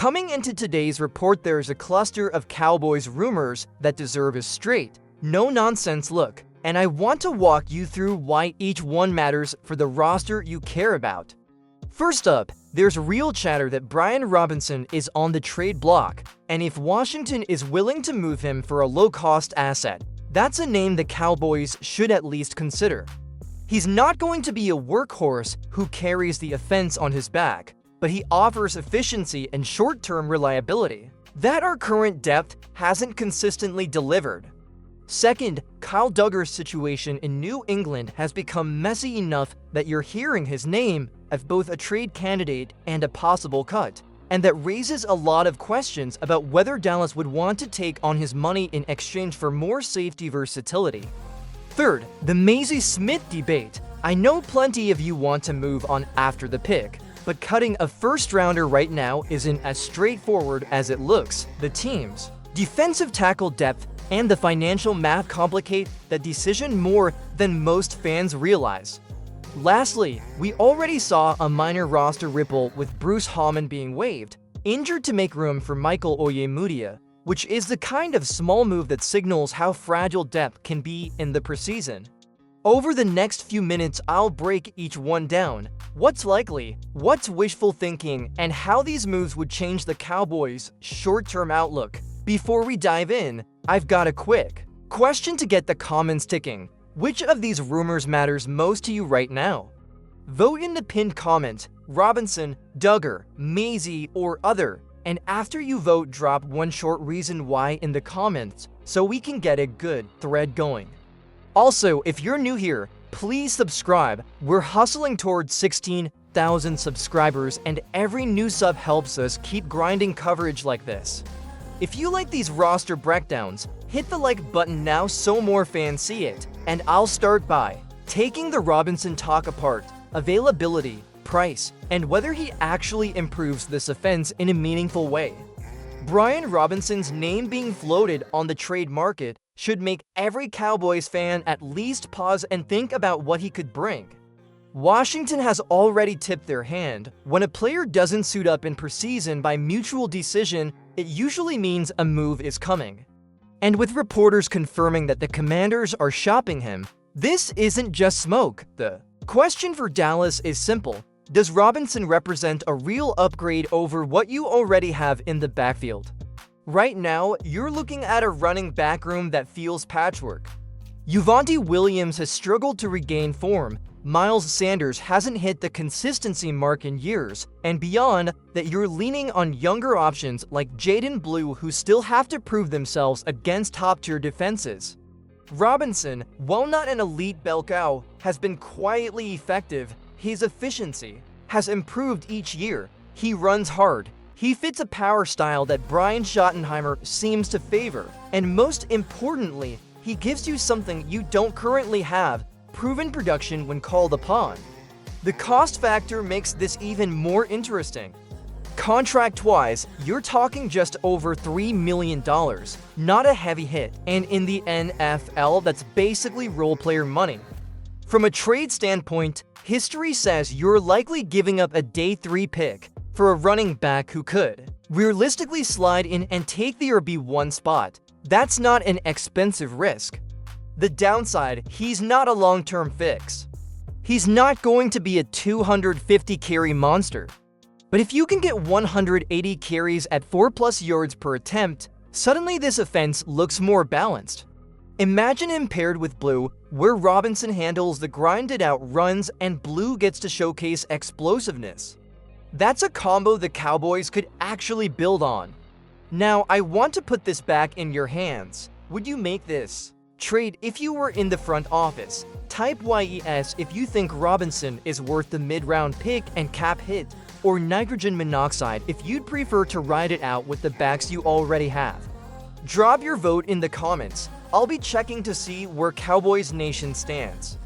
Coming into today's report, there's a cluster of Cowboys rumors that deserve a straight, no-nonsense look, and I want to walk you through why each one matters for the roster you care about. First up, there's real chatter that Brian Robinson is on the trade block, and if Washington is willing to move him for a low-cost asset, that's a name the Cowboys should at least consider. He's not going to be a workhorse who carries the offense on his back, but he offers efficiency and short-term reliability that our current depth hasn't consistently delivered. Second, Kyle Duggar's situation in New England has become messy enough that you're hearing his name as both a trade candidate and a possible cut, and that raises a lot of questions about whether Dallas would want to take on his money in exchange for more safety versatility. Third, the Mazi Smith debate. I know plenty of you want to move on after the pick, but cutting a first-rounder right now isn't as straightforward as it looks. The team's defensive tackle depth and the financial math complicate the decision more than most fans realize. Lastly, we already saw a minor roster ripple with Bruce Hallman being waived, injured to make room for Michael Ojemudia, which is the kind of small move that signals how fragile depth can be in the preseason. Over the next few minutes, I'll break each one down, what's likely, what's wishful thinking, and how these moves would change the Cowboys' short-term outlook. Before we dive in, I've got a quick question to get the comments ticking. Which of these rumors matters most to you right now? Vote in the pinned comment, Robinson, Duggar, Mazi, or other, and after you vote, drop one short reason why in the comments so we can get a good thread going. Also, if you're new here, please subscribe. We're hustling towards 16,000 subscribers, and every new sub helps us keep grinding coverage like this. If you like these roster breakdowns, hit the like button now so more fans see it, and I'll start by taking the Robinson talk apart: availability, price, and whether he actually improves this offense in a meaningful way. Brian Robinson's name being floated on the trade market should make every Cowboys fan at least pause and think about what he could bring. Washington has already tipped their hand. When a player doesn't suit up in preseason by mutual decision, it usually means a move is coming. And with reporters confirming that the Commanders are shopping him, this isn't just smoke. The question for Dallas is simple: does Robinson represent a real upgrade over what you already have in the backfield? Right now, you're looking at a running back room that feels patchwork. Javonte Williams has struggled to regain form, Miles Sanders hasn't hit the consistency mark in years, and beyond that, you're leaning on younger options like Jaden Blue who still have to prove themselves against top-tier defenses. Robinson, while not an elite bell cow, has been quietly effective. His efficiency has improved each year. He runs hard. He fits a power style that Brian Schottenheimer seems to favor. And most importantly, he gives you something you don't currently have: proven production when called upon. The cost factor makes this even more interesting. Contract-wise, you're talking just over $3 million, not a heavy hit, and in the NFL, that's basically role-player money. From a trade standpoint, history says you're likely giving up a day 3 pick for a running back who could realistically slide in and take the RB1 spot. That's not an expensive risk. The downside, he's not a long-term fix. He's not going to be a 250 carry monster. But if you can get 180 carries at 4+ yards per attempt, suddenly this offense looks more balanced. Imagine him paired with Blue, where Robinson handles the grinded-out runs and Blue gets to showcase explosiveness. That's a combo the Cowboys could actually build on. Now, I want to put this back in your hands. Would you make this trade if you were in the front office? Type YES if you think Robinson is worth the mid-round pick and cap hit, or nitrogen monoxide if you'd prefer to ride it out with the backs you already have. Drop your vote in the comments. I'll be checking to see where Cowboys Nation stands.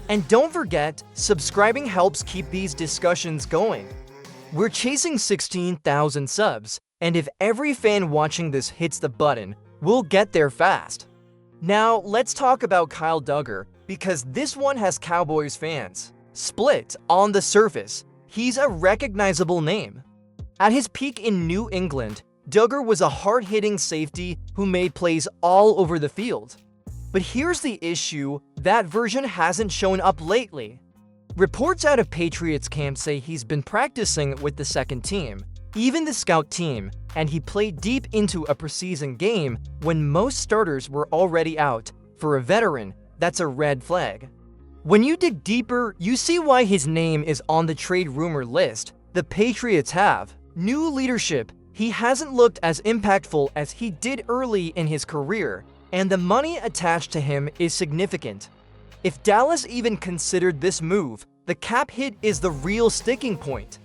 And don't forget, subscribing helps keep these discussions going. We're chasing 16,000 subs, and if every fan watching this hits the button, we'll get there fast. Now, let's talk about Kyle Duggar, because this one has Cowboys fans split. On the surface, he's a recognizable name. At his peak in New England, Duggar was a hard-hitting safety who made plays all over the field. But here's the issue, that version hasn't shown up lately. Reports out of Patriots camp say he's been practicing with the second team, even the scout team, and he played deep into a preseason game when most starters were already out. For a veteran, that's a red flag. When you dig deeper, you see why his name is on the trade rumor list. The Patriots have new leadership. He hasn't looked as impactful as he did early in his career, and the money attached to him is significant. If Dallas even considered this move, the cap hit is the real sticking point.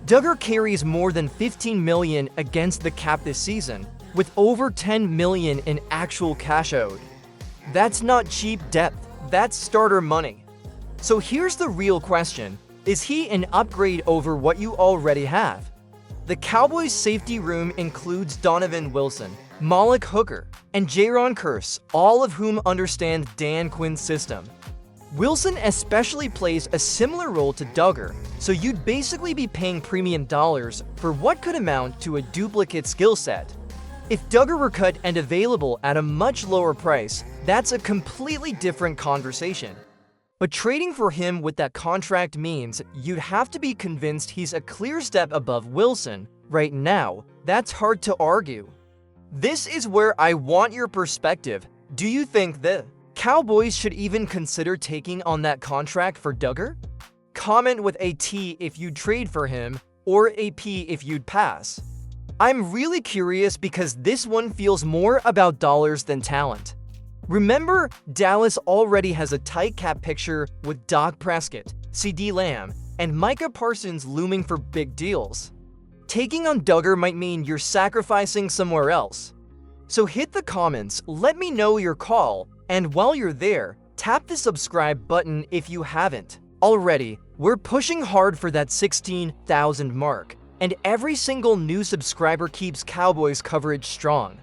Duggar carries more than $15 million against the cap this season, with over $10 million in actual cash owed. That's not cheap depth, that's starter money. So here's the real question, is he an upgrade over what you already have? The Cowboys' safety room includes Donovan Wilson, Malik Hooker, and Jaron Kearse, all of whom understand Dan Quinn's system. Wilson especially plays a similar role to Duggar, so you'd basically be paying premium dollars for what could amount to a duplicate skill set. If Duggar were cut and available at a much lower price, that's a completely different conversation. But trading for him with that contract means you'd have to be convinced he's a clear step above Wilson. Right now, that's hard to argue. This is where I want your perspective. Do you think the Cowboys should even consider taking on that contract for Duggar? Comment with a T if you'd trade for him, or a P if you'd pass. I'm really curious because this one feels more about dollars than talent. Remember, Dallas already has a tight cap picture with Dak Prescott, CeeDee Lamb, and Micah Parsons looming for big deals. Taking on Duggar might mean you're sacrificing somewhere else. So hit the comments, let me know your call, and while you're there, tap the subscribe button if you haven't already. We're pushing hard for that 16,000 mark, and every single new subscriber keeps Cowboys coverage strong.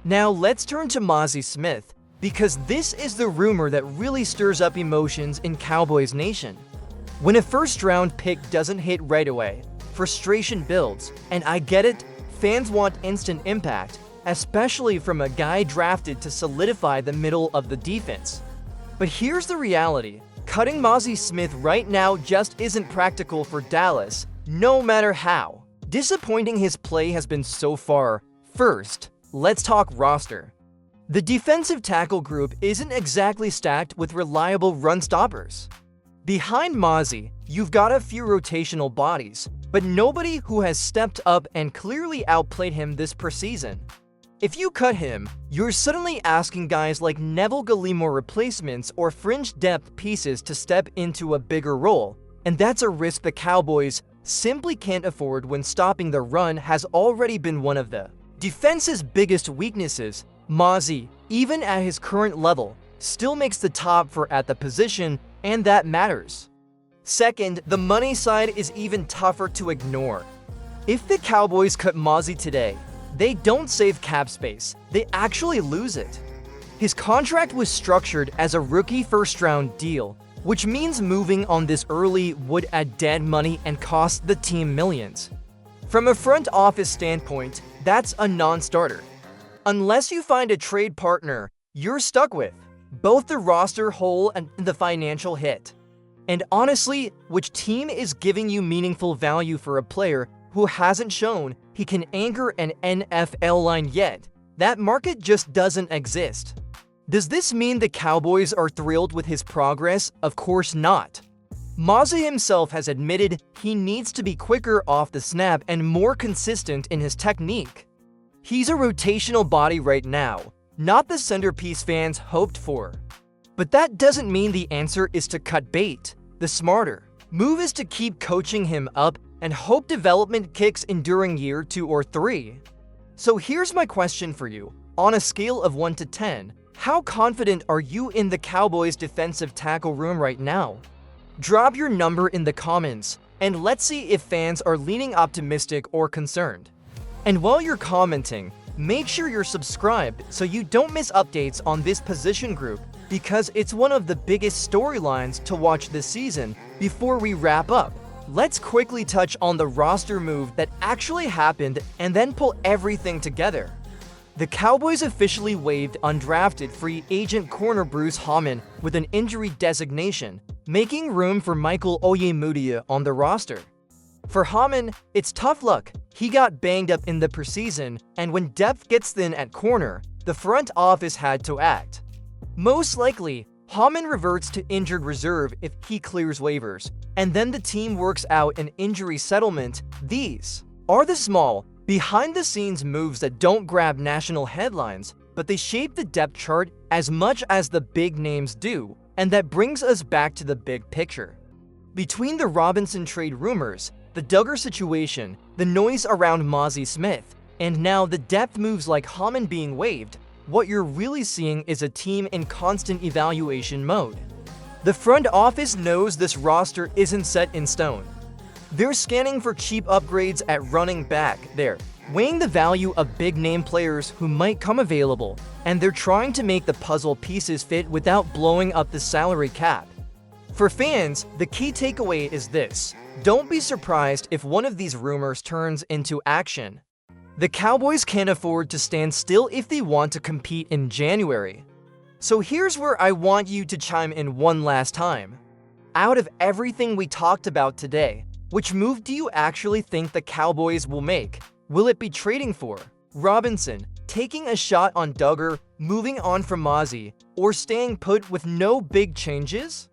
Now let's turn to Mazi Smith, because this is the rumor that really stirs up emotions in Cowboys Nation. When a first-round pick doesn't hit right away, frustration builds, and I get it, fans want instant impact, especially from a guy drafted to solidify the middle of the defense. But here's the reality, cutting Mazi Smith right now just isn't practical for Dallas, no matter how disappointing his play has been so far. First, let's talk roster. The defensive tackle group isn't exactly stacked with reliable run stoppers. Behind Mazi, you've got a few rotational bodies, but nobody who has stepped up and clearly outplayed him this preseason. If you cut him, you're suddenly asking guys like Neville Gallimore replacements or fringe depth pieces to step into a bigger role, and that's a risk the Cowboys simply can't afford when stopping the run has already been one of the defense's biggest weaknesses. Mazi, even at his current level, still makes the top for at the position, and that matters. Second, the money side is even tougher to ignore. If the Cowboys cut Mazi today, they don't save cap space, they actually lose it. His contract was structured as a rookie first-round deal, which means moving on this early would add dead money and cost the team millions. From a front office standpoint, that's a non-starter. Unless you find a trade partner, you're stuck with both the roster hole and the financial hit. And honestly, which team is giving you meaningful value for a player who hasn't shown he can anchor an NFL line yet? That market just doesn't exist. Does this mean the Cowboys are thrilled with his progress? Of course not. Mazi himself has admitted he needs to be quicker off the snap and more consistent in his technique. He's a rotational body right now, not the centerpiece fans hoped for. But that doesn't mean the answer is to cut bait. The smarter move is to keep coaching him up and hope development kicks in during year 2 or 3. So here's my question for you. On a scale of 1 to 10, how confident are you in the Cowboys' defensive tackle room right now? Drop your number in the comments, and let's see if fans are leaning optimistic or concerned. And while you're commenting, make sure you're subscribed so you don't miss updates on this position group, because it's one of the biggest storylines to watch this season. Before we wrap up, Let's quickly touch on the roster move that actually happened and then pull everything together. The Cowboys officially waived undrafted free agent corner Bruce Hammond with an injury designation, making room for Michael Ojemudia on the roster. For Hammond, it's tough luck. He got banged up in the preseason, and when depth gets thin at corner, the front office had to act. Most likely, Hammond reverts to injured reserve if he clears waivers, and then the team works out an injury settlement. These are the small, behind-the-scenes moves that don't grab national headlines, but they shape the depth chart as much as the big names do, and that brings us back to the big picture. Between the Robinson trade rumors, the Duggar situation, the noise around Mazi Smith, and now the depth moves like Hammond being waived, what you're really seeing is a team in constant evaluation mode. The front office knows this roster isn't set in stone. They're scanning for cheap upgrades at running back. They're weighing the value of big-name players who might come available, and they're trying to make the puzzle pieces fit without blowing up the salary cap. For fans, the key takeaway is this: don't be surprised if one of these rumors turns into action. The Cowboys can't afford to stand still if they want to compete in January. So here's where I want you to chime in one last time. Out of everything we talked about today, which move do you actually think the Cowboys will make? Will it be trading for Robinson, taking a shot on Duggar, moving on from Mazi, or staying put with no big changes?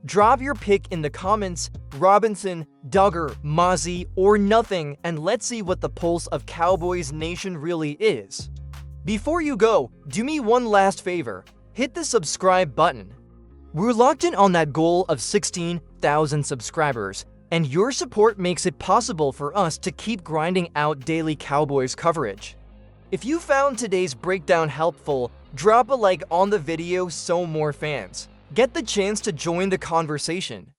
Drop your pick in the comments: Robinson, Duggar, Mazi, or nothing, and let's see what the pulse of Cowboys Nation really is. Before you go, do me one last favor: hit the subscribe button. We're locked in on that goal of 16,000 subscribers, and your support makes it possible for us to keep grinding out daily Cowboys coverage. If you found today's breakdown helpful, drop a like on the video so more fans get the chance to join the conversation.